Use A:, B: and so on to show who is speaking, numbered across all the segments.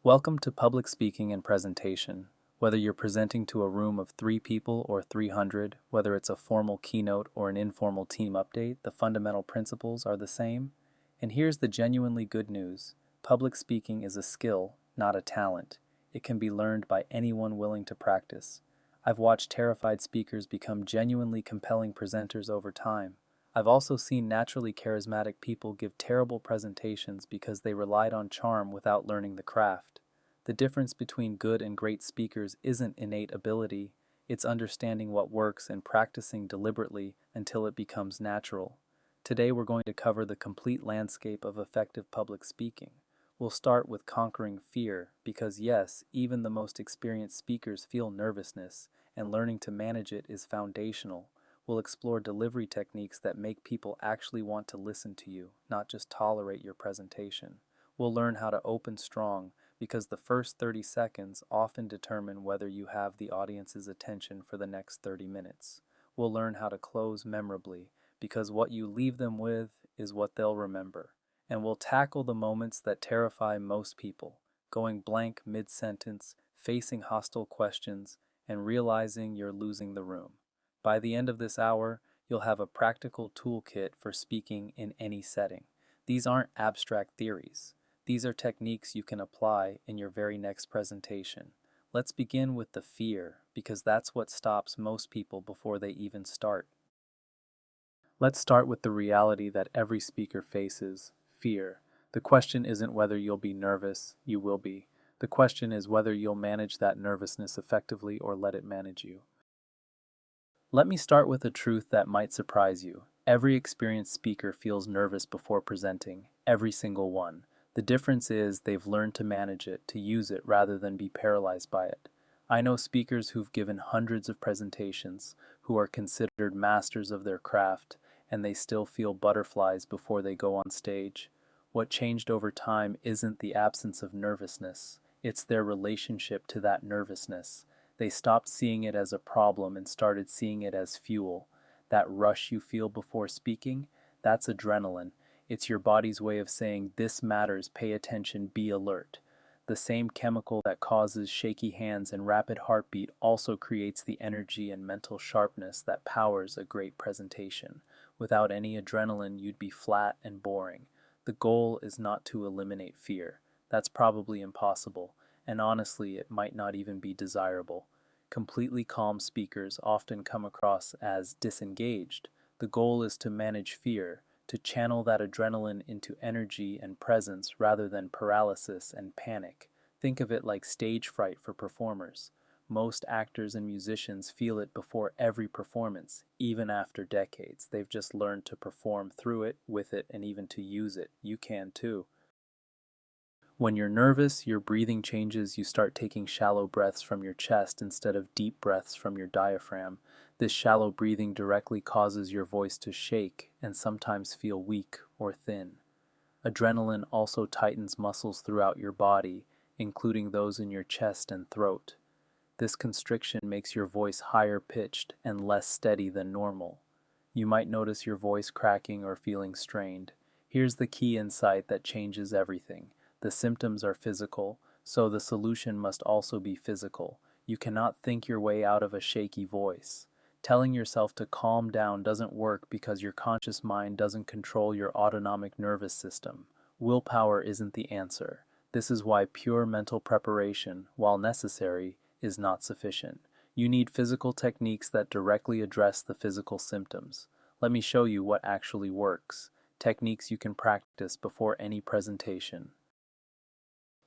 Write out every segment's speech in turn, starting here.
A: Welcome to Public Speaking and Presentation. Whether you're presenting to a room of 3 people or 300, whether it's a formal keynote or an informal team update, the fundamental principles are the same. And here's the genuinely good news. Public speaking is a skill, not a talent. It can be learned by anyone willing to practice. I've watched terrified speakers become genuinely compelling presenters over time. I've also seen naturally charismatic people give terrible presentations because they relied on charm without learning the craft. The difference between good and great speakers isn't innate ability, it's understanding what works and practicing deliberately until it becomes natural. Today we're going to cover the complete landscape of effective public speaking. We'll start with conquering fear, because yes, even the most experienced speakers feel nervousness, and learning to manage it is foundational. We'll explore delivery techniques that make people actually want to listen to you, not just tolerate your presentation. We'll learn how to open strong, because the first 30 seconds often determine whether you have the audience's attention for the next 30 minutes. We'll learn how to close memorably, because what you leave them with is what they'll remember. And we'll tackle the moments that terrify most people, going blank mid-sentence, facing hostile questions, and realizing you're losing the room. By the end of this hour, you'll have a practical toolkit for speaking in any setting. These aren't abstract theories. These are techniques you can apply in your very next presentation. Let's begin with the fear, because that's what stops most people before they even start. Let's start with the reality that every speaker faces, fear. The question isn't whether you'll be nervous, you will be. The question is whether you'll manage that nervousness effectively or let it manage you. Let me start with a truth that might surprise you. Every experienced speaker feels nervous before presenting, every single one. The difference is they've learned to manage it, to use it rather than be paralyzed by it. I know speakers who've given hundreds of presentations, who are considered masters of their craft, and they still feel butterflies before they go on stage. What changed over time isn't the absence of nervousness, it's their relationship to that nervousness. They stopped seeing it as a problem and started seeing it as fuel. That rush you feel before speaking, that's adrenaline. It's your body's way of saying, this matters, pay attention, be alert. The same chemical that causes shaky hands and rapid heartbeat also creates the energy and mental sharpness that powers a great presentation. Without any adrenaline, you'd be flat and boring. The goal is not to eliminate fear. That's probably impossible, and honestly, it might not even be desirable. Completely calm speakers often come across as disengaged. The goal is to manage fear, to channel that adrenaline into energy and presence rather than paralysis and panic. Think of it like stage fright for performers. Most actors and musicians feel it before every performance, even after decades. They've just learned to perform through it, with it, and even to use it. You can too. When you're nervous, your breathing changes. You start taking shallow breaths from your chest instead of deep breaths from your diaphragm. This shallow breathing directly causes your voice to shake and sometimes feel weak or thin. Adrenaline also tightens muscles throughout your body, including those in your chest and throat. This constriction makes your voice higher pitched and less steady than normal. You might notice your voice cracking or feeling strained. Here's the key insight that changes everything. The symptoms are physical, so the solution must also be physical. You cannot think your way out of a shaky voice. Telling yourself to calm down doesn't work because your conscious mind doesn't control your autonomic nervous system. Willpower isn't the answer. This is why pure mental preparation, while necessary, is not sufficient. You need physical techniques that directly address the physical symptoms. Let me show you what actually works. Techniques you can practice before any presentation.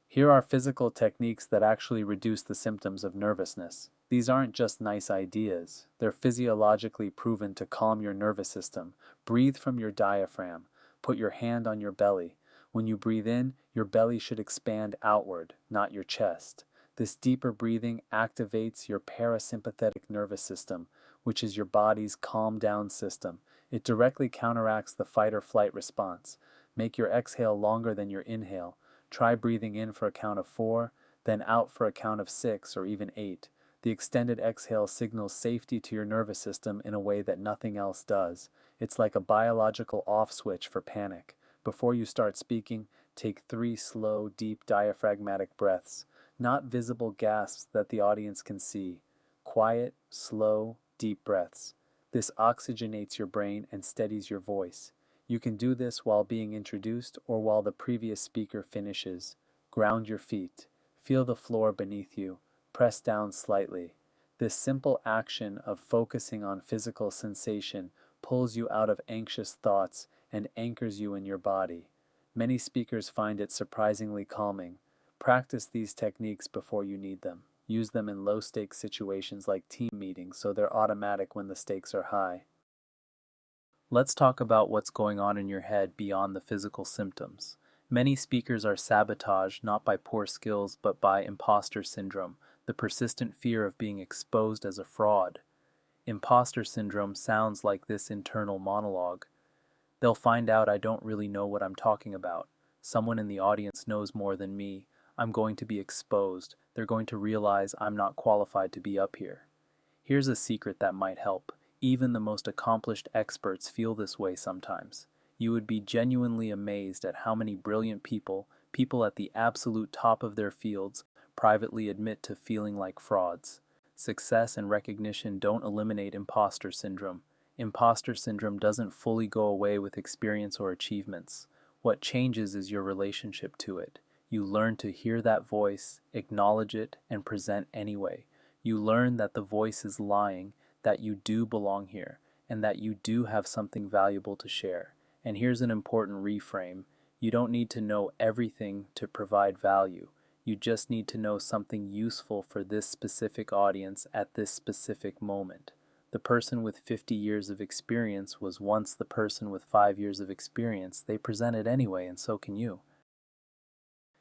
A: Here are physical techniques that actually reduce the symptoms of nervousness. These aren't just nice ideas. They're physiologically proven to calm your nervous system. Breathe from your diaphragm. Put your hand on your belly. When you breathe in, your belly should expand outward, not your chest. This deeper breathing activates your parasympathetic nervous system, which is your body's calm down system. It directly counteracts the fight or flight response. Make your exhale longer than your inhale. Try breathing in for a count of 4, then out for a count of 6 or even 8. The extended exhale signals safety to your nervous system in a way that nothing else does. It's like a biological off switch for panic. Before you start speaking, take 3 slow, deep diaphragmatic breaths, not visible gasps that the audience can see. Quiet, slow, deep breaths. This oxygenates your brain and steadies your voice. You can do this while being introduced or while the previous speaker finishes. Ground your feet. Feel the floor beneath you. Press down slightly. This simple action of focusing on physical sensation pulls you out of anxious thoughts and anchors you in your body. Many speakers find it surprisingly calming. Practice these techniques before you need them. Use them in low-stakes situations like team meetings so they're automatic when the stakes are high. Let's talk about what's going on in your head beyond the physical symptoms. Many speakers are sabotaged not by poor skills but by imposter syndrome, the persistent fear of being exposed as a fraud. Imposter syndrome sounds like this internal monologue. They'll find out I don't really know what I'm talking about. Someone in the audience knows more than me. I'm going to be exposed. They're going to realize I'm not qualified to be up here. Here's a secret that might help. Even the most accomplished experts feel this way sometimes. You would be genuinely amazed at how many brilliant people at the absolute top of their fields, privately admit to feeling like frauds. Success and recognition don't eliminate imposter syndrome. Imposter syndrome doesn't fully go away with experience or achievements. What changes is your relationship to it. You learn to hear that voice, acknowledge it, and present anyway. You learn that the voice is lying, that you do belong here, and that you do have something valuable to share. And here's an important reframe. You don't need to know everything to provide value. You just need to know something useful for this specific audience at this specific moment. The person with 50 years of experience was once the person with 5 years of experience. They presented anyway, and so can you.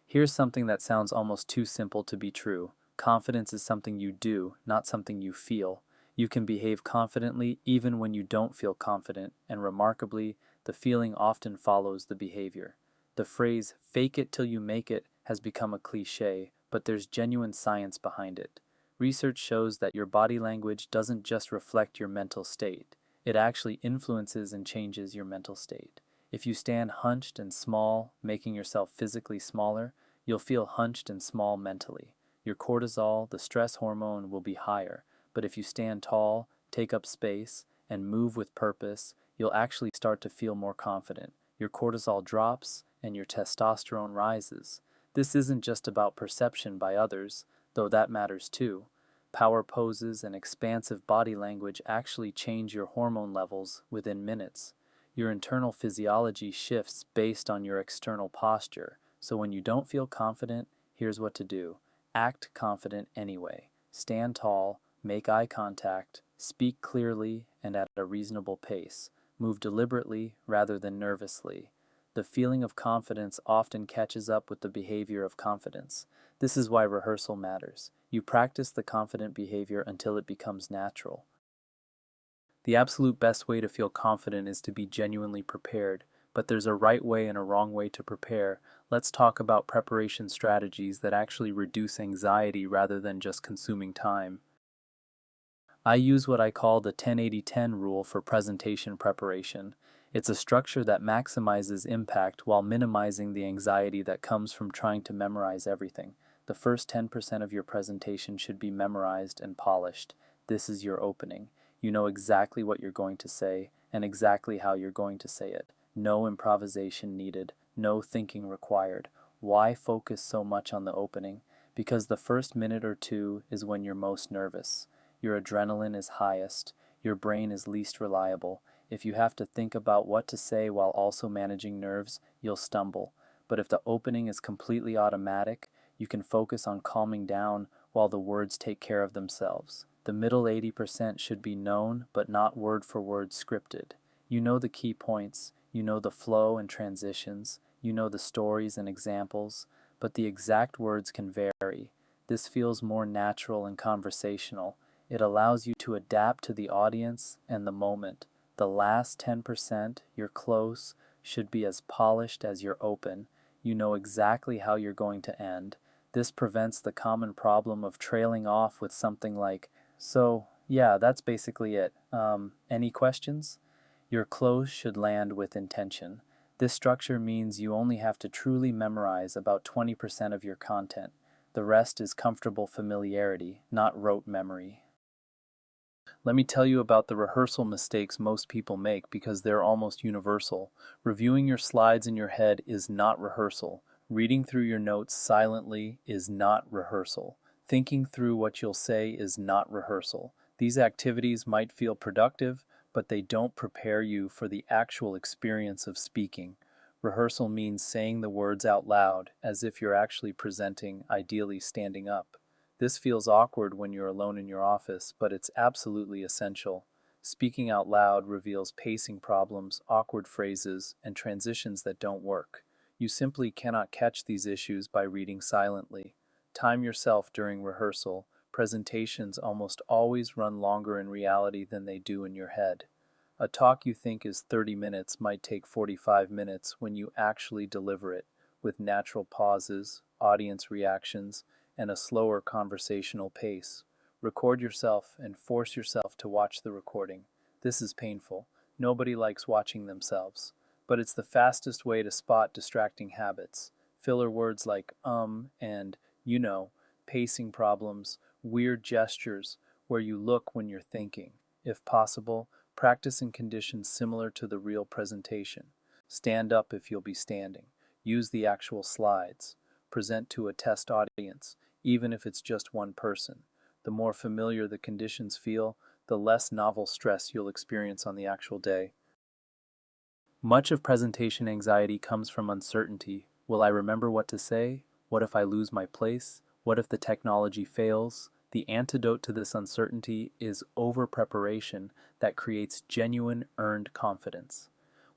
A: Here's something that sounds almost too simple to be true. Confidence is something you do, not something you feel. You can behave confidently even when you don't feel confident, and remarkably, the feeling often follows the behavior. The phrase, "fake it till you make it," has become a cliché, but there's genuine science behind it. Research shows that your body language doesn't just reflect your mental state. It actually influences and changes your mental state. If you stand hunched and small, making yourself physically smaller, you'll feel hunched and small mentally. Your cortisol, the stress hormone, will be higher. But if you stand tall, take up space, and move with purpose, you'll actually start to feel more confident. Your cortisol drops and your testosterone rises. This isn't just about perception by others, though that matters too. Power poses and expansive body language actually change your hormone levels within minutes. Your internal physiology shifts based on your external posture. So when you don't feel confident, here's what to do. Act confident anyway. Stand tall, make eye contact, speak clearly and at a reasonable pace. Move deliberately rather than nervously. The feeling of confidence often catches up with the behavior of confidence. This is why rehearsal matters. You practice the confident behavior until it becomes natural. The absolute best way to feel confident is to be genuinely prepared, but there's a right way and a wrong way to prepare. Let's talk about preparation strategies that actually reduce anxiety rather than just consuming time. I use what I call the 10-80-10 rule for presentation preparation. It's a structure that maximizes impact while minimizing the anxiety that comes from trying to memorize everything. The first 10% of your presentation should be memorized and polished. This is your opening. You know exactly what you're going to say and exactly how you're going to say it. No improvisation needed, no thinking required. Why focus so much on the opening? Because the first minute or two is when you're most nervous. Your adrenaline is highest. Your brain is least reliable. If you have to think about what to say while also managing nerves, you'll stumble. But if the opening is completely automatic, you can focus on calming down while the words take care of themselves. The middle 80% should be known, but not word for word scripted. You know the key points, you know the flow and transitions, you know the stories and examples, but the exact words can vary. This feels more natural and conversational. It allows you to adapt to the audience and the moment. The last 10%, you're close, should be as polished as you're open. You know exactly how you're going to end. This prevents the common problem of trailing off with something like, "So, yeah, that's basically it. Any questions?" Your close should land with intention. This structure means you only have to truly memorize about 20% of your content. The rest is comfortable familiarity, not rote memory. Let me tell you about the rehearsal mistakes most people make because they're almost universal. Reviewing your slides in your head is not rehearsal. Reading through your notes silently is not rehearsal. Thinking through what you'll say is not rehearsal. These activities might feel productive, but they don't prepare you for the actual experience of speaking. Rehearsal means saying the words out loud, as if you're actually presenting, ideally standing up. This feels awkward when you're alone in your office, but it's absolutely essential. Speaking out loud reveals pacing problems, awkward phrases, and transitions that don't work. You simply cannot catch these issues by reading silently. Time yourself during rehearsal. Presentations almost always run longer in reality than they do in your head. A talk you think is 30 minutes might take 45 minutes when you actually deliver it, with natural pauses, audience reactions, and a slower conversational pace. Record yourself and force yourself to watch the recording. This is painful. Nobody likes watching themselves. But it's the fastest way to spot distracting habits. Filler words like and you know, pacing problems, weird gestures, where you look when you're thinking. If possible, practice in conditions similar to the real presentation. Stand up if you'll be standing. Use the actual slides. Present to a test audience, even if it's just one person. The more familiar the conditions feel, the less novel stress you'll experience on the actual day. Much of presentation anxiety comes from uncertainty. Will I remember what to say? What if I lose my place? What if the technology fails? The antidote to this uncertainty is over-preparation that creates genuine earned confidence.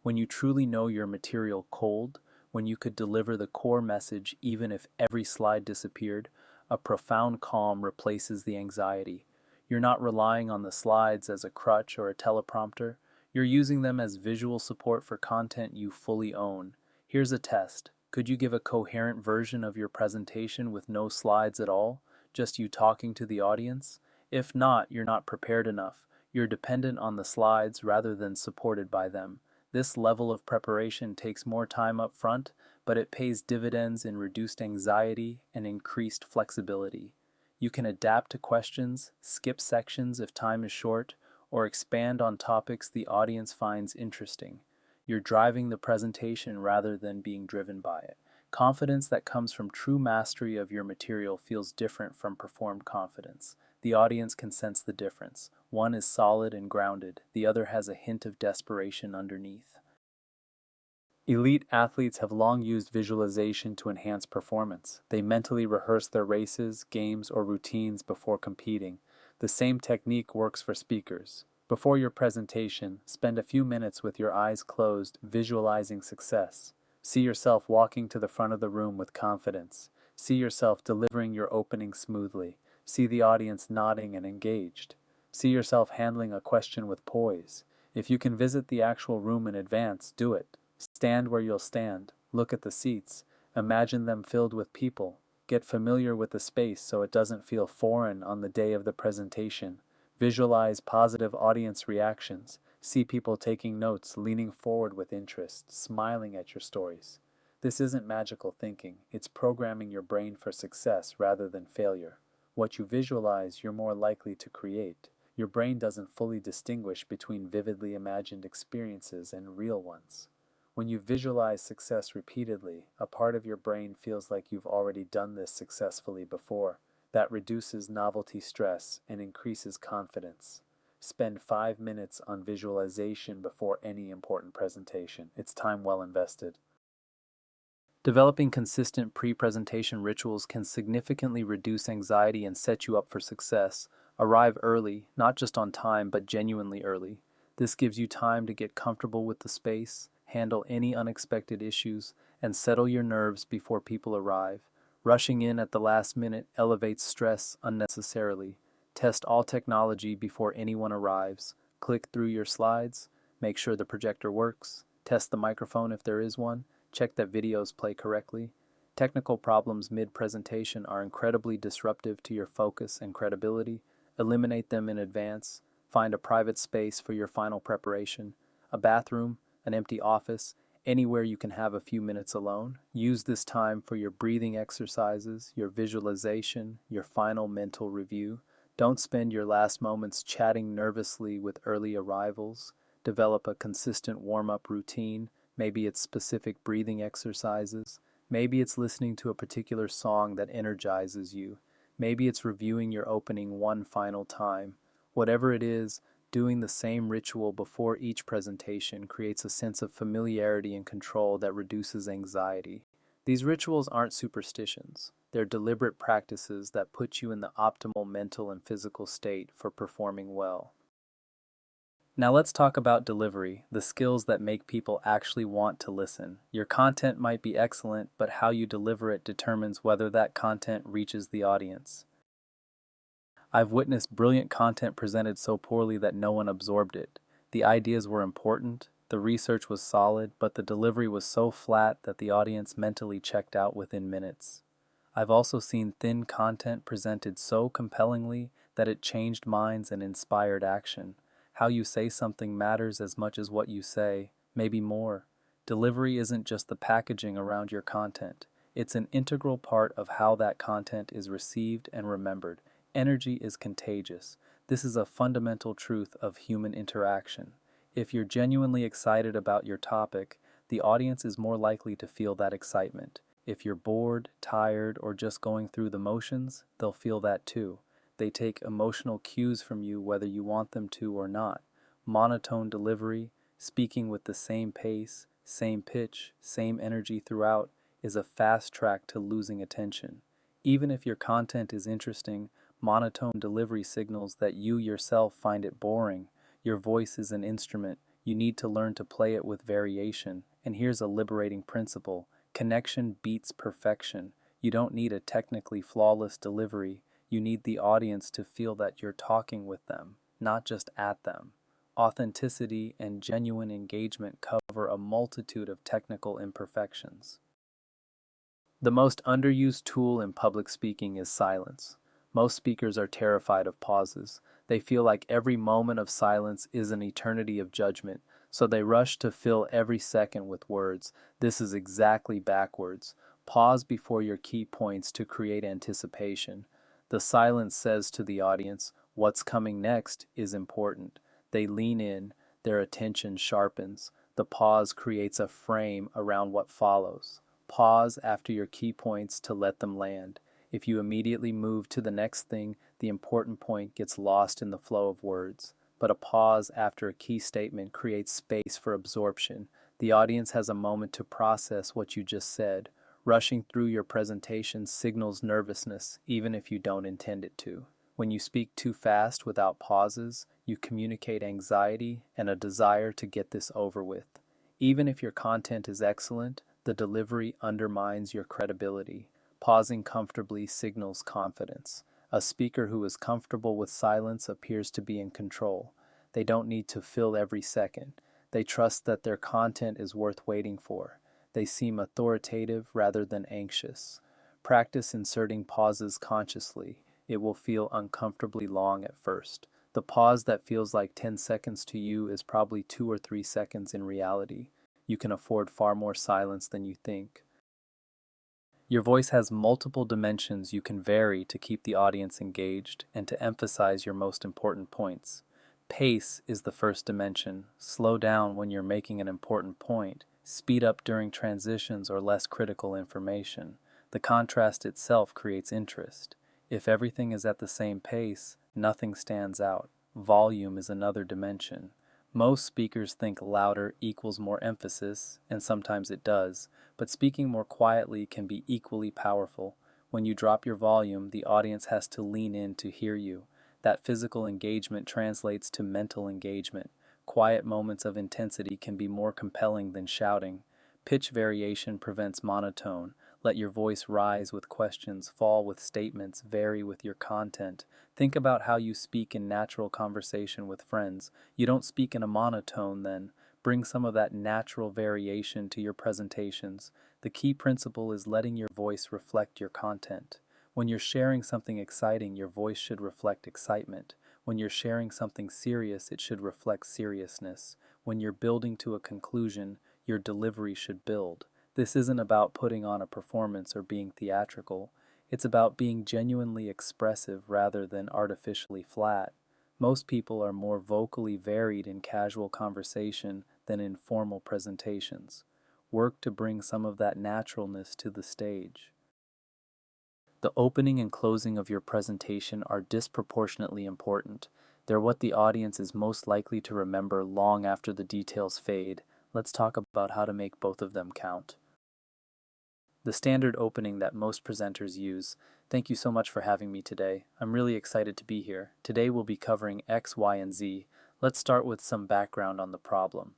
A: When you truly know your material cold, when you could deliver the core message even if every slide disappeared, a profound calm replaces the anxiety. You're not relying on the slides as a crutch or a teleprompter. You're using them as visual support for content you fully own. Here's a test. Could you give a coherent version of your presentation with no slides at all? Just you talking to the audience? If not, you're not prepared enough. You're dependent on the slides rather than supported by them. This level of preparation takes more time up front, but it pays dividends in reduced anxiety and increased flexibility. You can adapt to questions, skip sections if time is short, or expand on topics the audience finds interesting. You're driving the presentation rather than being driven by it. Confidence that comes from true mastery of your material feels different from performed confidence. The audience can sense the difference. One is solid and grounded, the other has a hint of desperation underneath. Elite athletes have long used visualization to enhance performance. They mentally rehearse their races, games, or routines before competing. The same technique works for speakers. Before your presentation, spend a few minutes with your eyes closed, visualizing success. See yourself walking to the front of the room with confidence. See yourself delivering your opening smoothly. See the audience nodding and engaged. See yourself handling a question with poise. If you can visit the actual room in advance, do it. Stand where you'll stand. Look at the seats. Imagine them filled with people. Get familiar with the space so it doesn't feel foreign on the day of the presentation. Visualize positive audience reactions. See people taking notes, leaning forward with interest, smiling at your stories. This isn't magical thinking. It's programming your brain for success rather than failure. What you visualize, you're more likely to create. Your brain doesn't fully distinguish between vividly imagined experiences and real ones. When you visualize success repeatedly, a part of your brain feels like you've already done this successfully before. That reduces novelty stress and increases confidence. Spend 5 minutes on visualization before any important presentation. It's time well invested. Developing consistent pre-presentation rituals can significantly reduce anxiety and set you up for success. Arrive early, not just on time, but genuinely early. This gives you time to get comfortable with the space, handle any unexpected issues, and settle your nerves before people arrive. Rushing in at the last minute elevates stress unnecessarily. Test all technology before anyone arrives. Click through your slides. Make sure the projector works. Test the microphone if there is one. Check that videos play correctly. Technical problems mid-presentation are incredibly disruptive to your focus and credibility. Eliminate them in advance. Find a private space for your final preparation. A bathroom, an empty office, Anywhere you can have a few minutes alone, use this time for your breathing exercises, your visualization, your final mental review. Don't spend your last moments chatting nervously with early arrivals. Develop a consistent warm-up routine. Maybe it's specific breathing exercises. Maybe it's listening to a particular song that energizes you. Maybe it's reviewing your opening one final time. Whatever it is, doing the same ritual before each presentation creates a sense of familiarity and control that reduces anxiety. These rituals aren't superstitions. They're deliberate practices that put you in the optimal mental and physical state for performing well. Now let's talk about delivery, the skills that make people actually want to listen. Your content might be excellent, but how you deliver it determines whether that content reaches the audience. I've witnessed brilliant content presented so poorly that no one absorbed it. The ideas were important, the research was solid, but the delivery was so flat that the audience mentally checked out within minutes. I've also seen thin content presented so compellingly that it changed minds and inspired action. How you say something matters as much as what you say, maybe more. Delivery isn't just the packaging around your content. It's an integral part of how that content is received and remembered. Energy is contagious. This is a fundamental truth of human interaction. If you're genuinely excited about your topic, the audience is more likely to feel that excitement. If you're bored, tired, or just going through the motions, they'll feel that too. They take emotional cues from you whether you want them to or not. Monotone delivery, speaking with the same pace, same pitch, same energy throughout, is a fast track to losing attention. Even if your content is interesting, monotone delivery signals that you yourself find it boring. Your voice is an instrument. You need to learn to play it with variation. And here's a liberating principle. Connection beats perfection. You don't need a technically flawless delivery. You need the audience to feel that you're talking with them, not just at them. Authenticity and genuine engagement cover a multitude of technical imperfections. The most underused tool in public speaking is silence. Most speakers are terrified of pauses. They feel like every moment of silence is an eternity of judgment, so they rush to fill every second with words. This is exactly backwards. Pause before your key points to create anticipation. The silence says to the audience, what's coming next is important. They lean in, their attention sharpens. The pause creates a frame around what follows. Pause after your key points to let them land. If you immediately move to the next thing, the important point gets lost in the flow of words. But a pause after a key statement creates space for absorption. The audience has a moment to process what you just said. Rushing through your presentation signals nervousness, even if you don't intend it to. When you speak too fast without pauses, you communicate anxiety and a desire to get this over with. Even if your content is excellent, the delivery undermines your credibility. Pausing comfortably signals confidence. A speaker who is comfortable with silence appears to be in control. They don't need to fill every second. They trust that their content is worth waiting for. They seem authoritative rather than anxious. Practice inserting pauses consciously. It will feel uncomfortably long at first. The pause that feels like 10 seconds to you is probably 2 or 3 seconds in reality. You can afford far more silence than you think. Your voice has multiple dimensions you can vary to keep the audience engaged and to emphasize your most important points. Pace is the first dimension. Slow down when you're making an important point. Speed up during transitions or less critical information. The contrast itself creates interest. If everything is at the same pace, nothing stands out. Volume is another dimension. Most speakers think louder equals more emphasis, and sometimes it does, but speaking more quietly can be equally powerful. When you drop your volume, the audience has to lean in to hear you. That physical engagement translates to mental engagement. Quiet moments of intensity can be more compelling than shouting. Pitch variation prevents monotone. Let your voice rise with questions, fall with statements, vary with your content. Think about how you speak in natural conversation with friends. You don't speak in a monotone then. Bring some of that natural variation to your presentations. The key principle is letting your voice reflect your content. When you're sharing something exciting, your voice should reflect excitement. When you're sharing something serious, it should reflect seriousness. When you're building to a conclusion, your delivery should build. This isn't about putting on a performance or being theatrical. It's about being genuinely expressive rather than artificially flat. Most people are more vocally varied in casual conversation than in formal presentations. Work to bring some of that naturalness to the stage. The opening and closing of your presentation are disproportionately important. They're what the audience is most likely to remember long after the details fade. Let's talk about how to make both of them count. The standard opening that most presenters use. Thank you so much for having me today. I'm really excited to be here. Today we'll be covering X, Y, and Z. Let's start with some background on the problem.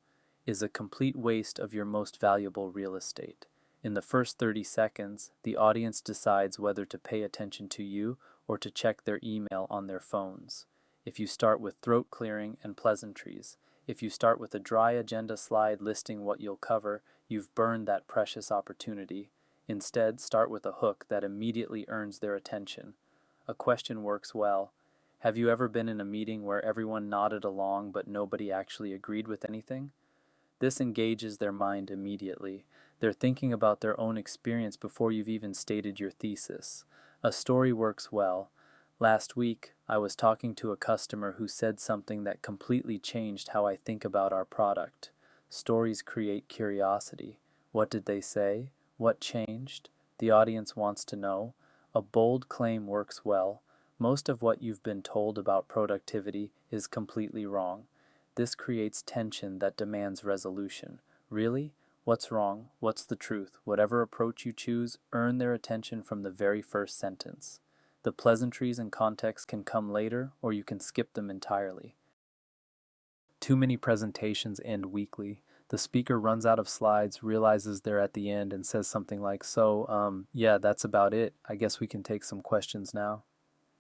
A: Is a complete waste of your most valuable real estate. In the first 30 seconds, the audience decides whether to pay attention to you or to check their email on their phones. If you start with throat clearing and pleasantries, if you start with a dry agenda slide listing what you'll cover, you've burned that precious opportunity. Instead, start with a hook that immediately earns their attention. A question works well. Have you ever been in a meeting where everyone nodded along but nobody actually agreed with anything? This engages their mind immediately. They're thinking about their own experience before you've even stated your thesis. A story works well. Last week, I was talking to a customer who said something that completely changed how I think about our product. Stories create curiosity. What did they say? What changed? The audience wants to know. A bold claim works well. Most of what you've been told about productivity is completely wrong. This creates tension that demands resolution. Really? What's wrong? What's the truth? Whatever approach you choose, earn their attention from the very first sentence. The pleasantries and context can come later, or you can skip them entirely. Too many presentations end weakly. The speaker runs out of slides, realizes they're at the end, and says something like, yeah, that's about it. I guess we can take some questions now.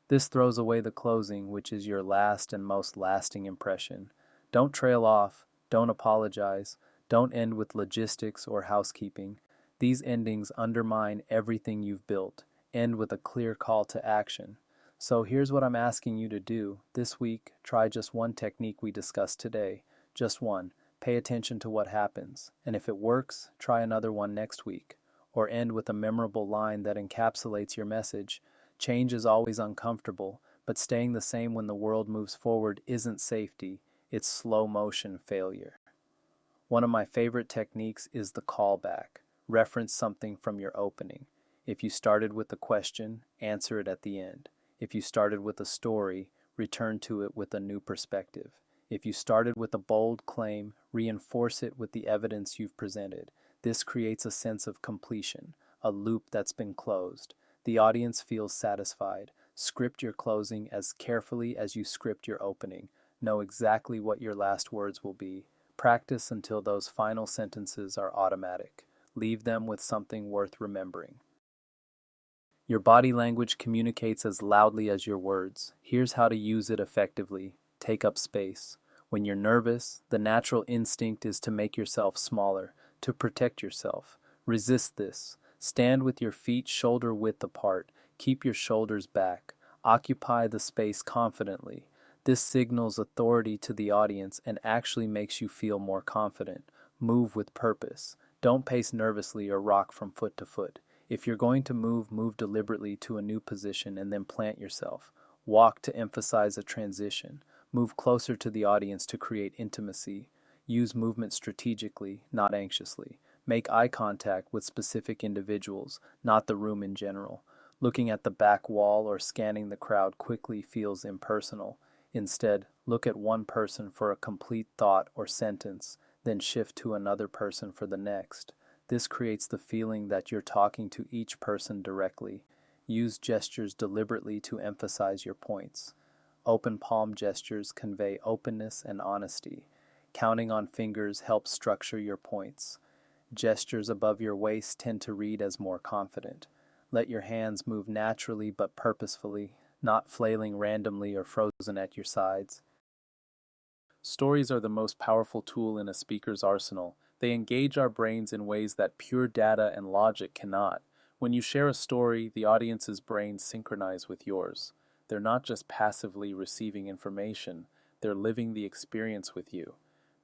A: This throws away the closing, which is your last and most lasting impression. Don't trail off. Don't apologize. Don't end with logistics or housekeeping. These endings undermine everything you've built. End with a clear call to action. So here's what I'm asking you to do. This week, try just one technique we discussed today. Just one. Pay attention to what happens. And if it works, try another one next week. Or end with a memorable line that encapsulates your message. Change is always uncomfortable, but staying the same when the world moves forward isn't safety. It's slow motion failure. One of my favorite techniques is the callback. Reference something from your opening. If you started with a question, answer it at the end. If you started with a story, return to it with a new perspective. If you started with a bold claim, reinforce it with the evidence you've presented. This creates a sense of completion, a loop that's been closed. The audience feels satisfied. Script your closing as carefully as you script your opening. Know exactly what your last words will be. Practice until those final sentences are automatic. Leave them with something worth remembering. Your body language communicates as loudly as your words. Here's how to use it effectively. Take up space. When you're nervous, the natural instinct is to make yourself smaller, to protect yourself. Resist this. Stand with your feet shoulder width apart. Keep your shoulders back. Occupy the space confidently. This signals authority to the audience and actually makes you feel more confident. Move with purpose. Don't pace nervously or rock from foot to foot. If you're going to move, move deliberately to a new position and then plant yourself. Walk to emphasize a transition. Move closer to the audience to create intimacy. Use movement strategically, not anxiously. Make eye contact with specific individuals, not the room in general. Looking at the back wall or scanning the crowd quickly feels impersonal. Instead, look at one person for a complete thought or sentence, then shift to another person for the next. This creates the feeling that you're talking to each person directly. Use gestures deliberately to emphasize your points. Open palm gestures convey openness and honesty. Counting on fingers helps structure your points. Gestures above your waist tend to read as more confident. Let your hands move naturally but purposefully, not flailing randomly or frozen at your sides. Stories are the most powerful tool in a speaker's arsenal. They engage our brains in ways that pure data and logic cannot. When you share a story, the audience's brains synchronize with yours. They're not just passively receiving information, they're living the experience with you.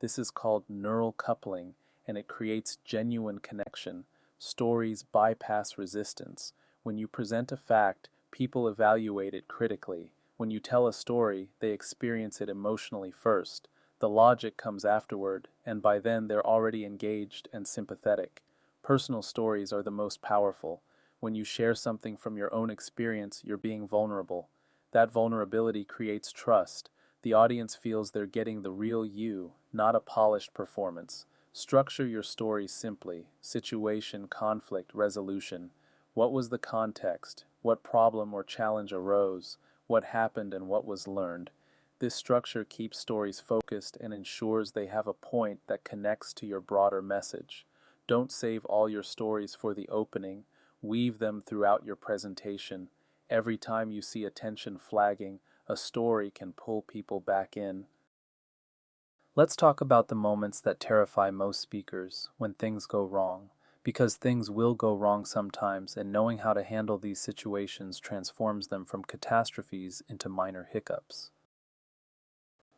A: This is called neural coupling, and it creates genuine connection. Stories bypass resistance. When you present a fact, people evaluate it critically. When you tell a story, they experience it emotionally first. The logic comes afterward, and by then they're already engaged and sympathetic. Personal stories are the most powerful. When you share something from your own experience, you're being vulnerable. That vulnerability creates trust. The audience feels they're getting the real you, not a polished performance. Structure your story simply: situation, conflict, resolution. What was the context? What problem or challenge arose? What happened and what was learned? This structure keeps stories focused and ensures they have a point that connects to your broader message. Don't save all your stories for the opening. Weave them throughout your presentation. Every time you see attention flagging, a story can pull people back in. Let's talk about the moments that terrify most speakers: when things go wrong. Because things will go wrong sometimes, and knowing how to handle these situations transforms them from catastrophes into minor hiccups.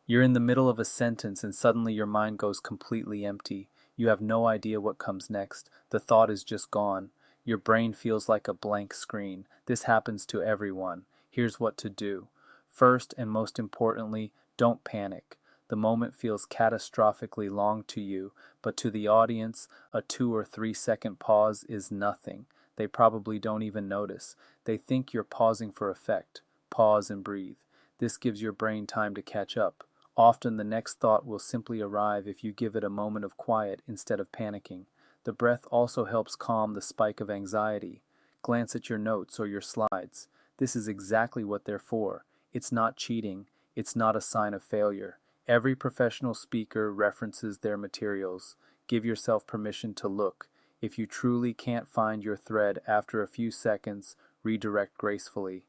A: You're in the middle of a sentence and suddenly your mind goes completely empty. You have no idea what comes next. The thought is just gone. Your brain feels like a blank screen. This happens to everyone. Here's what to do. First, and most importantly, don't panic. The moment feels catastrophically long to you, but to the audience, a 2 or 3 second pause is nothing. They probably don't even notice. They think you're pausing for effect. Pause and breathe. This gives your brain time to catch up. Often the next thought will simply arrive if you give it a moment of quiet instead of panicking. The breath also helps calm the spike of anxiety. Glance at your notes or your slides. This is exactly what they're for. It's not cheating. It's not a sign of failure. Every professional speaker references their materials. Give yourself permission to look. If you truly can't find your thread after a few seconds, redirect gracefully.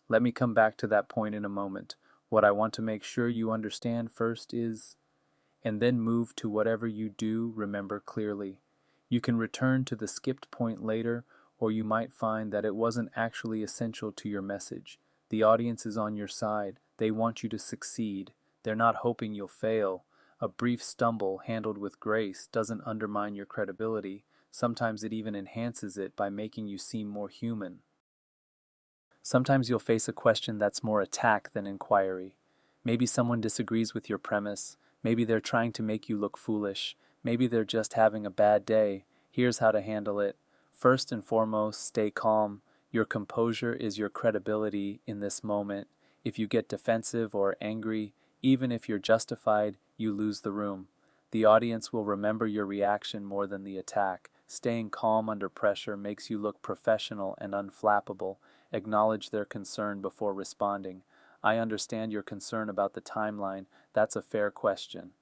A: Let me come back to that point in a moment. What I want to make sure you understand first is, and then move to whatever you do remember clearly. You can return to the skipped point later, or you might find that it wasn't actually essential to your message. The audience is on your side. They want you to succeed. They're not hoping you'll fail. A brief stumble handled with grace doesn't undermine your credibility. Sometimes it even enhances it by making you seem more human. Sometimes you'll face a question that's more attack than inquiry. Maybe someone disagrees with your premise. Maybe they're trying to make you look foolish. Maybe they're just having a bad day. Here's how to handle it. First and foremost, stay calm. Your composure is your credibility in this moment. If you get defensive or angry, even if you're justified, you lose the room. The audience will remember your reaction more than the attack. Staying calm under pressure makes you look professional and unflappable. Acknowledge their concern before responding. I understand your concern about the timeline. That's a fair question.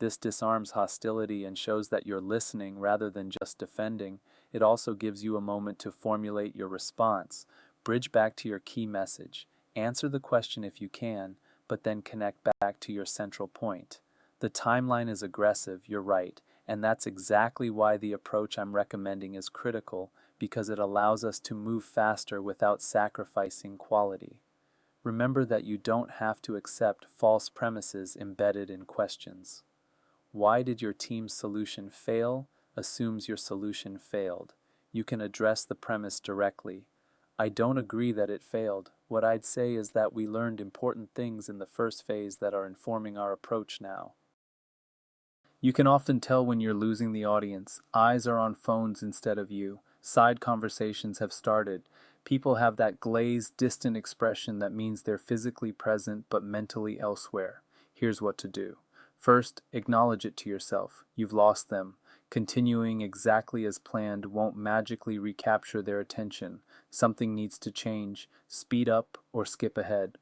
A: This disarms hostility and shows that you're listening rather than just defending. It also gives you a moment to formulate your response. Bridge back to your key message. Answer the question if you can, but then connect back to your central point. The timeline is aggressive, you're right, and that's exactly why the approach I'm recommending is critical, because it allows us to move faster without sacrificing quality. Remember that you don't have to accept false premises embedded in questions. Why did your team's solution fail? Assumes your solution failed. You can address the premise directly. I don't agree that it failed. What I'd say is that we learned important things in the first phase that are informing our approach now. You can often tell when you're losing the audience. Eyes are on phones instead of you. Side conversations have started. People have that glazed, distant expression that means they're physically present but mentally elsewhere. Here's what to do. First, acknowledge it to yourself. You've lost them. Continuing exactly as planned won't magically recapture their attention. Something needs to change. Speed up or skip ahead.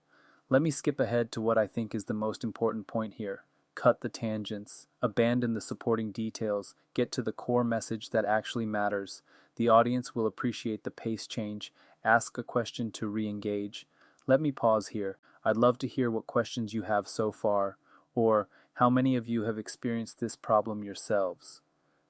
A: Let me skip ahead to what I think is the most important point here. Cut the tangents, abandon the supporting details, get to the core message that actually matters. The audience will appreciate the pace change. Ask a question to re-engage. Let me pause here. I'd love to hear what questions you have so far, or how many of you have experienced this problem yourselves.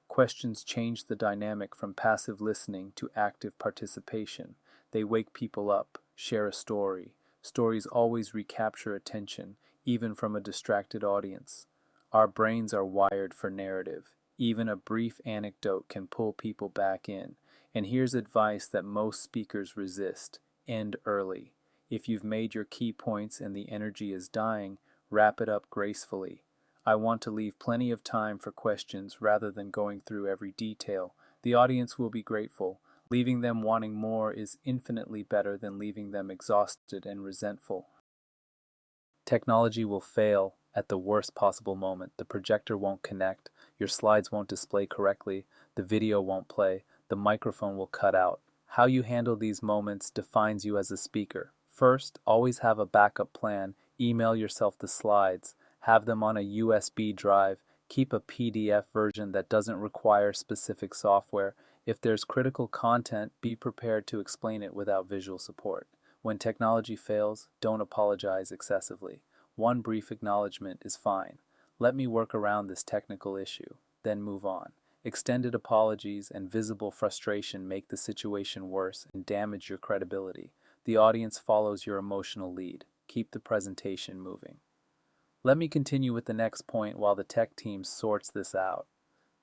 A: Questions change the dynamic from passive listening to active participation. They wake people up, share a story. Stories always recapture attention, even from a distracted audience. Our brains are wired for narrative. Even a brief anecdote can pull people back in. And here's advice that most speakers resist: end early. If you've made your key points and the energy is dying, wrap it up gracefully. I want to leave plenty of time for questions rather than going through every detail. The audience will be grateful. Leaving them wanting more is infinitely better than leaving them exhausted and resentful. Technology will fail at the worst possible moment. The projector won't connect, your slides won't display correctly, the video won't play, the microphone will cut out. How you handle these moments defines you as a speaker. First, always have a backup plan. Email yourself the slides, have them on a USB drive, keep a PDF version that doesn't require specific software. If there's critical content, be prepared to explain it without visual support. When technology fails, don't apologize excessively. One brief acknowledgement is fine. Let me work around this technical issue, then move on. Extended apologies and visible frustration make the situation worse and damage your credibility. The audience follows your emotional lead. Keep the presentation moving. Let me continue with the next point while the tech team sorts this out.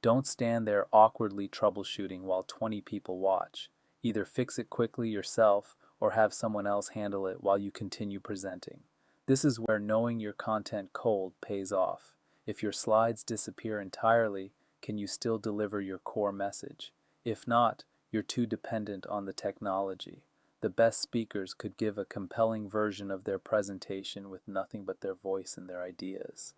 A: Don't stand there awkwardly troubleshooting while 20 people watch. Either fix it quickly yourself or have someone else handle it while you continue presenting. This is where knowing your content cold pays off. If your slides disappear entirely, can you still deliver your core message? If not, you're too dependent on the technology. The best speakers could give a compelling version of their presentation with nothing but their voice and their ideas.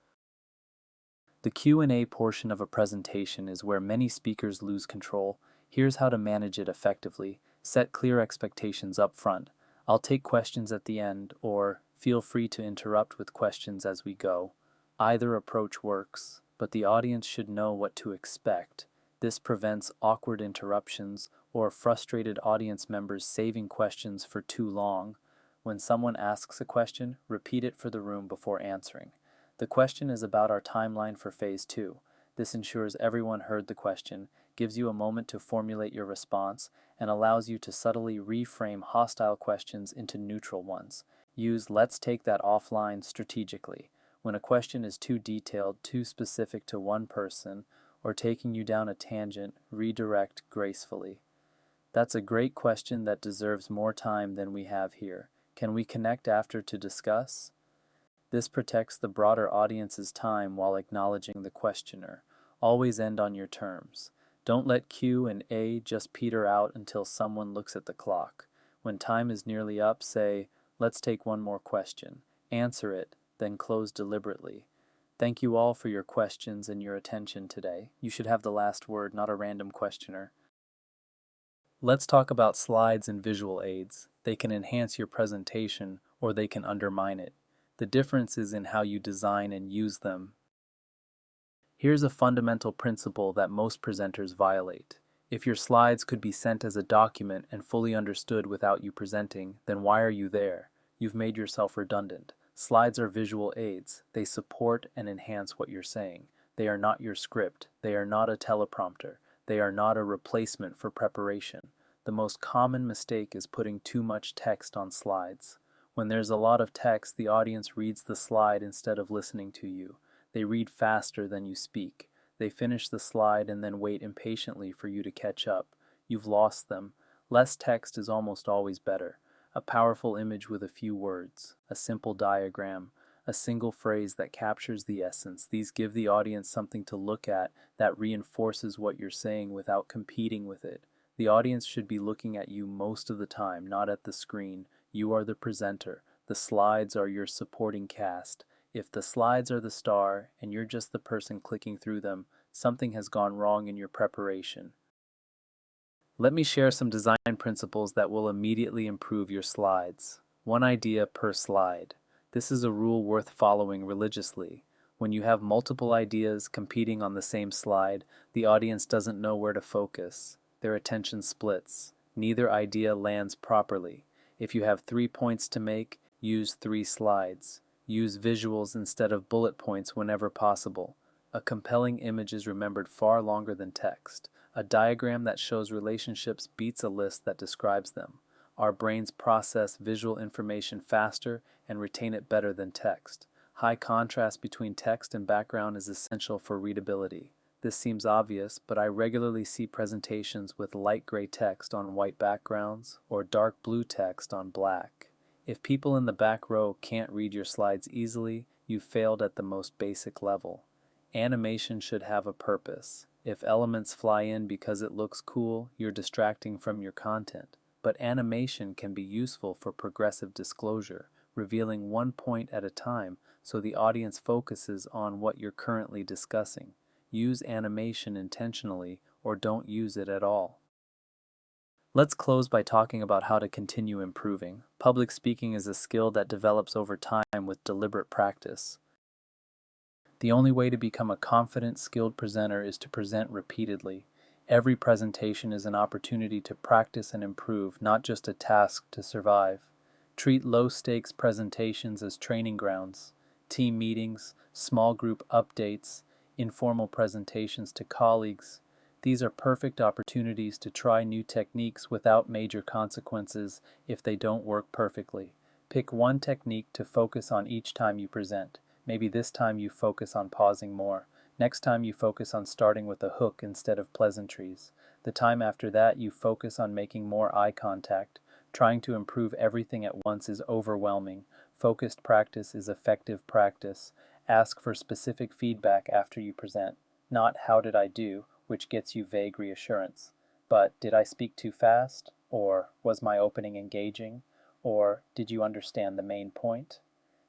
A: The Q&A portion of a presentation is where many speakers lose control. Here's how to manage it effectively. Set clear expectations up front. I'll take questions at the end, or feel free to interrupt with questions as we go. Either approach works, but the audience should know what to expect. This prevents awkward interruptions or frustrated audience members saving questions for too long. When someone asks a question, repeat it for the room before answering. The question is about our timeline for Phase 2. This ensures everyone heard the question, gives you a moment to formulate your response, and allows you to subtly reframe hostile questions into neutral ones. Use "let's take that offline" strategically. When a question is too detailed, too specific to one person, or taking you down a tangent, redirect gracefully. That's a great question that deserves more time than we have here. Can we connect after to discuss? This protects the broader audience's time while acknowledging the questioner. Always end on your terms. Don't let Q and A just peter out until someone looks at the clock. When time is nearly up, say, "Let's take one more question." Answer it, then close deliberately. Thank you all for your questions and your attention today. You should have the last word, not a random questioner. Let's talk about slides and visual aids. They can enhance your presentation or they can undermine it. The difference is in how you design and use them. Here's a fundamental principle that most presenters violate. If your slides could be sent as a document and fully understood without you presenting, then why are you there? You've made yourself redundant. Slides are visual aids. They support and enhance what you're saying. They are not your script. They are not a teleprompter. They are not a replacement for preparation. The most common mistake is putting too much text on slides. When there's a lot of text, the audience reads the slide instead of listening to you. They read faster than you speak. They finish the slide and then wait impatiently for you to catch up. You've lost them. Less text is almost always better. A powerful image with a few words, a simple diagram, a single phrase that captures the essence. These give the audience something to look at that reinforces what you're saying without competing with it. The audience should be looking at you most of the time, not at the screen. You are the presenter. The slides are your supporting cast. If the slides are the star and you're just the person clicking through them, something has gone wrong in your preparation. Let me share some design principles that will immediately improve your slides. One idea per slide. This is a rule worth following religiously. When you have multiple ideas competing on the same slide, the audience doesn't know where to focus. Their attention splits. Neither idea lands properly. If you have 3 points to make, use 3 slides. Use visuals instead of bullet points whenever possible. A compelling image is remembered far longer than text. A diagram that shows relationships beats a list that describes them. Our brains process visual information faster and retain it better than text. High contrast between text and background is essential for readability. This seems obvious, but I regularly see presentations with light gray text on white backgrounds or dark blue text on black. If people in the back row can't read your slides easily, you've failed at the most basic level. Animation should have a purpose. If elements fly in because it looks cool, you're distracting from your content. But animation can be useful for progressive disclosure, revealing one point at a time so the audience focuses on what you're currently discussing. Use animation intentionally or don't use it at all. Let's close by talking about how to continue improving. Public speaking is a skill that develops over time with deliberate practice. The only way to become a confident, skilled presenter is to present repeatedly. Every presentation is an opportunity to practice and improve, not just a task to survive. Treat low-stakes presentations as training grounds. Team meetings, small group updates, informal presentations to colleagues. These are perfect opportunities to try new techniques without major consequences if they don't work perfectly. Pick one technique to focus on each time you present. Maybe this time you focus on pausing more. Next time you focus on starting with a hook instead of pleasantries. The time after that you focus on making more eye contact. Trying to improve everything at once is overwhelming. Focused practice is effective practice. Ask for specific feedback after you present. Not "how did I do," which gets you vague reassurance. But "did I speak too fast?" Or "was my opening engaging?" Or "did you understand the main point?"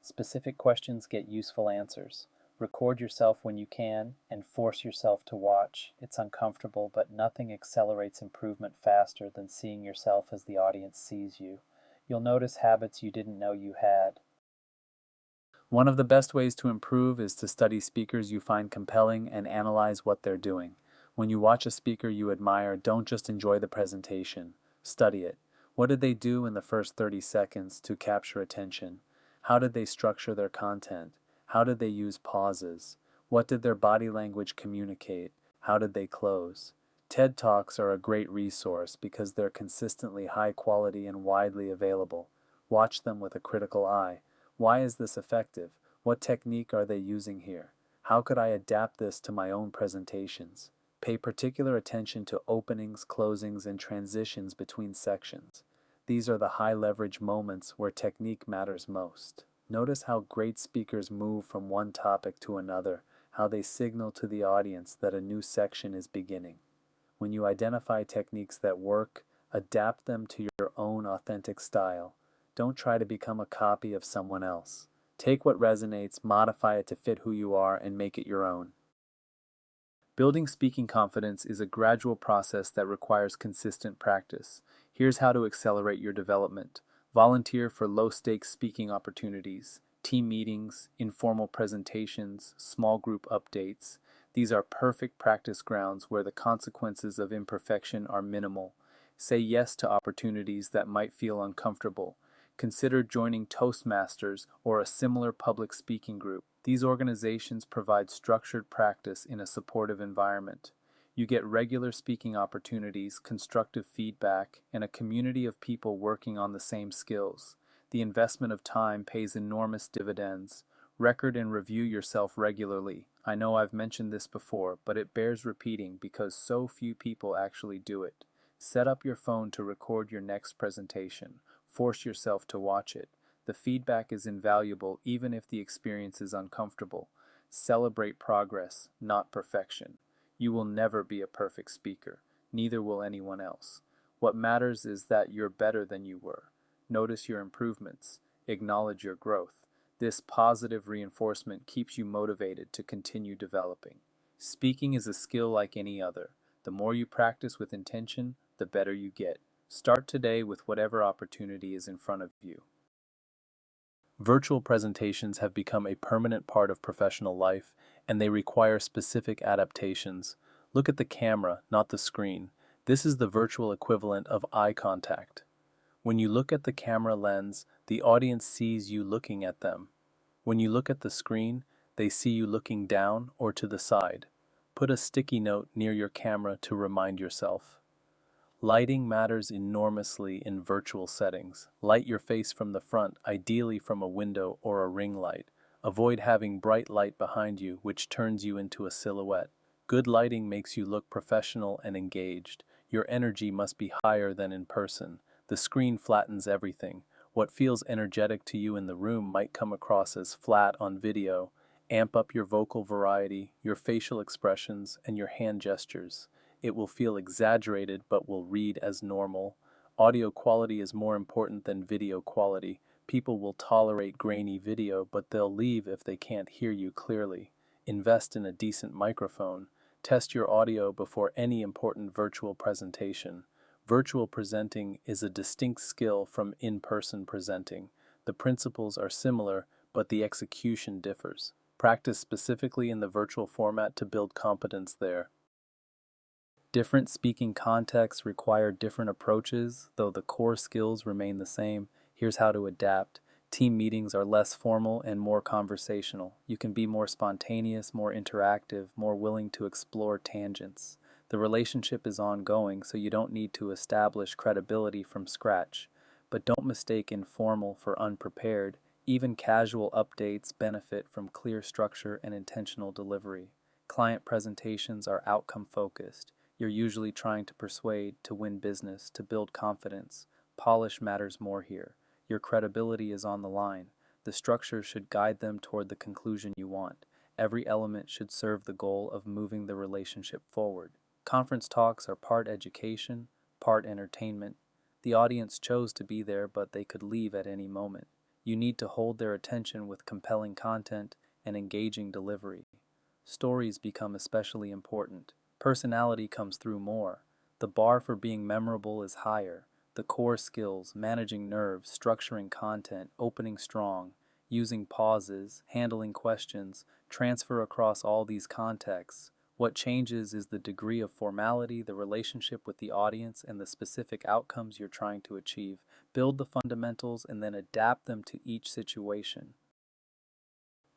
A: Specific questions get useful answers. Record yourself when you can and force yourself to watch. It's uncomfortable, but nothing accelerates improvement faster than seeing yourself as the audience sees you. You'll notice habits you didn't know you had. One of the best ways to improve is to study speakers you find compelling and analyze what they're doing. When you watch a speaker you admire, don't just enjoy the presentation. Study it. What did they do in the first 30 seconds to capture attention? How did they structure their content? How did they use pauses? What did their body language communicate? How did they close? TED Talks are a great resource because they're consistently high quality and widely available. Watch them with a critical eye. Why is this effective? What technique are they using here? How could I adapt this to my own presentations? Pay particular attention to openings, closings, and transitions between sections. These are the high-leverage moments where technique matters most. Notice how great speakers move from one topic to another, how they signal to the audience that a new section is beginning. When you identify techniques that work, adapt them to your own authentic style. Don't try to become a copy of someone else. Take what resonates, modify it to fit who you are, and make it your own. Building speaking confidence is a gradual process that requires consistent practice. Here's how to accelerate your development. Volunteer for low-stakes speaking opportunities, team meetings, informal presentations, small group updates. These are perfect practice grounds where the consequences of imperfection are minimal. Say yes to opportunities that might feel uncomfortable. Consider joining Toastmasters or a similar public speaking group. These organizations provide structured practice in a supportive environment. You get regular speaking opportunities, constructive feedback, and a community of people working on the same skills. The investment of time pays enormous dividends. Record and review yourself regularly. I know I've mentioned this before, but it bears repeating because so few people actually do it. Set up your phone to record your next presentation. Force yourself to watch it. The feedback is invaluable even if the experience is uncomfortable. Celebrate progress, not perfection. You will never be a perfect speaker. Neither will anyone else. What matters is that you're better than you were. Notice your improvements. Acknowledge your growth. This positive reinforcement keeps you motivated to continue developing. Speaking is a skill like any other. The more you practice with intention, the better you get. Start today with whatever opportunity is in front of you. Virtual presentations have become a permanent part of professional life, and they require specific adaptations. Look at the camera, not the screen. This is the virtual equivalent of eye contact. When you look at the camera lens, the audience sees you looking at them. When you look at the screen, they see you looking down or to the side. Put a sticky note near your camera to remind yourself. Lighting matters enormously in virtual settings. Light your face from the front, ideally from a window or a ring light. Avoid having bright light behind you, which turns you into a silhouette. Good lighting makes you look professional and engaged. Your energy must be higher than in person. The screen flattens everything. What feels energetic to you in the room might come across as flat on video. Amp up your vocal variety, your facial expressions, and your hand gestures. It will feel exaggerated but will read as normal. Audio quality is more important than video quality. People will tolerate grainy video, but they'll leave if they can't hear you clearly. Invest in a decent microphone. Test your audio before any important virtual presentation. Virtual presenting is a distinct skill from in-person presenting. The principles are similar, but the execution differs. Practice specifically in the virtual format to build competence there. Different speaking contexts require different approaches, though the core skills remain the same. Here's how to adapt. Team meetings are less formal and more conversational. You can be more spontaneous, more interactive, more willing to explore tangents. The relationship is ongoing, so you don't need to establish credibility from scratch. But don't mistake informal for unprepared. Even casual updates benefit from clear structure and intentional delivery. Client presentations are outcome focused. You're usually trying to persuade, to win business, to build confidence. Polish matters more here. Your credibility is on the line. The structure should guide them toward the conclusion you want. Every element should serve the goal of moving the relationship forward. Conference talks are part education, part entertainment. The audience chose to be there, but they could leave at any moment. You need to hold their attention with compelling content and engaging delivery. Stories become especially important. Personality comes through more. The bar for being memorable is higher. The core skills, managing nerves, structuring content, opening strong, using pauses, handling questions, transfer across all these contexts. What changes is the degree of formality, the relationship with the audience, and the specific outcomes you're trying to achieve. Build the fundamentals and then adapt them to each situation.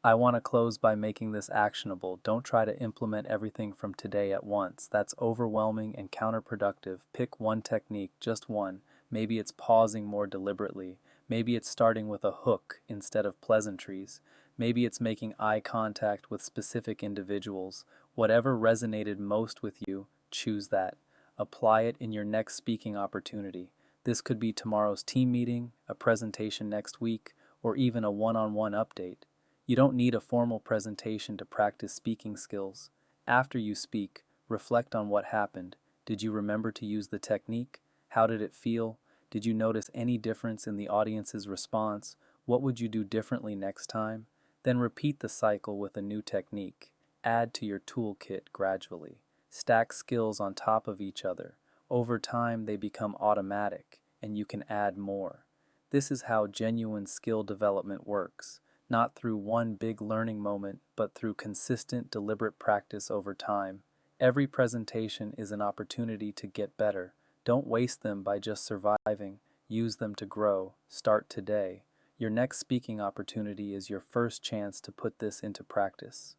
A: I want to close by making this actionable. Don't try to implement everything from today at once. That's overwhelming and counterproductive. Pick one technique, just one. Maybe it's pausing more deliberately. Maybe it's starting with a hook instead of pleasantries. Maybe it's making eye contact with specific individuals. Whatever resonated most with you, choose that. Apply it in your next speaking opportunity. This could be tomorrow's team meeting, a presentation next week, or even a one-on-one update. You don't need a formal presentation to practice speaking skills. After you speak, reflect on what happened. Did you remember to use the technique? How did it feel? Did you notice any difference in the audience's response? What would you do differently next time? Then repeat the cycle with a new technique. Add to your toolkit gradually. Stack skills on top of each other. Over time, they become automatic, and you can add more. This is how genuine skill development works. Not through one big learning moment, but through consistent, deliberate practice over time. Every presentation is an opportunity to get better. Don't waste them by just surviving. Use them to grow. Start today. Your next speaking opportunity is your first chance to put this into practice.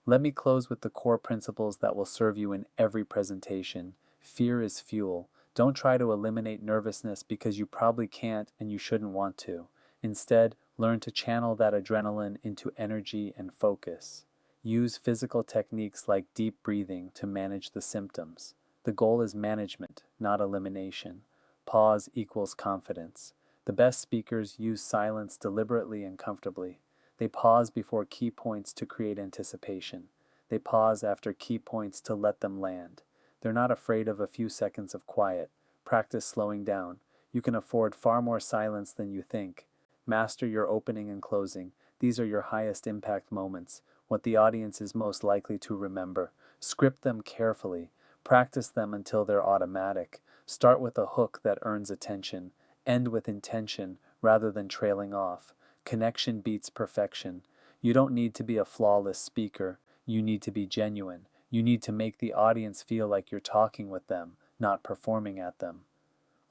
A: Let me close with the core principles that will serve you in every presentation. Fear is fuel. Don't try to eliminate nervousness because you probably can't and you shouldn't want to. Instead, learn to channel that adrenaline into energy and focus. Use physical techniques like deep breathing to manage the symptoms. The goal is management, not elimination. Pause equals confidence. The best speakers use silence deliberately and comfortably. They pause before key points to create anticipation. They pause after key points to let them land. They're not afraid of a few seconds of quiet. Practice slowing down. You can afford far more silence than you think. Master your opening and closing. These are your highest impact moments, what the audience is most likely to remember. Script them carefully. Practice them until they're automatic. Start with a hook that earns attention. End with intention rather than trailing off. Connection beats perfection. You don't need to be a flawless speaker. You need to be genuine. You need to make the audience feel like you're talking with them, not performing at them.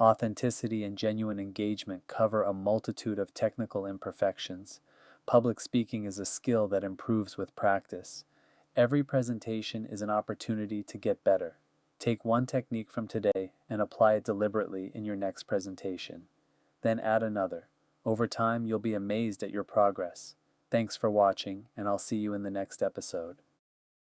A: Authenticity and genuine engagement cover a multitude of technical imperfections. Public speaking is a skill that improves with practice. Every presentation is an opportunity to get better. Take one technique from today and apply it deliberately in your next presentation. Then add another. Over time, you'll be amazed at your progress. Thanks for watching, and I'll see you in the next episode.